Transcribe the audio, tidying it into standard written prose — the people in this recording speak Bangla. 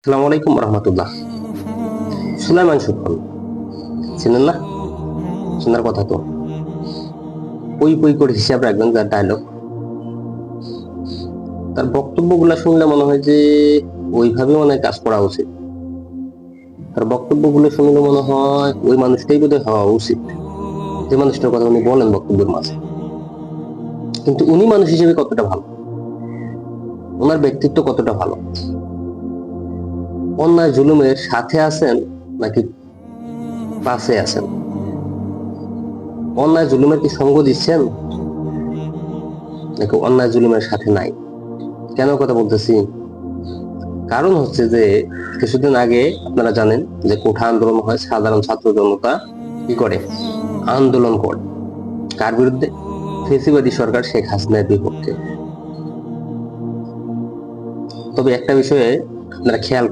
আসসালামু আলাইকুম রহমতুল্লাহ। সুলাইমান সুফল চিনেন না? শোনার কথা তো। পই পই করে হিসাব রাখবেন, যার ডায়লগ, তার বক্তব্যগুলো শুনলে মনে হয় যে ওইভাবে মনে কাজ করা উচিত। তার বক্তব্যগুলো শুনলে মনে হয় ওই মানুষটাই বোধহয় হওয়া উচিত, যে মানুষটার কথা উনি বলেন বক্তব্যের মাঝে। কিন্তু উনি মানুষ হিসেবে কতটা ভালো, ওনার ব্যক্তিত্ব কতটা ভালো, অন্যায় জুলুমের সাথে আছেন নাকি পাশে আছেন? অন্যায় জুলুমের কি সঙ্গ দিচ্ছেন নাকি অন্যায় জুলুমের সাথে নাই? কেন কথা বলতেছি? কারণ হচ্ছে যে কিছুদিন আগে আপনারা জানেন যে কোঠা আন্দোলন হয়, সাধারণ ছাত্র জনতা কি করে, আন্দোলন করে। কার বিরুদ্ধে? ফেসিবাদী সরকার শেখ হাসিনার বিপক্ষে। তবে একটা বিষয়ে আপনারা খেয়াল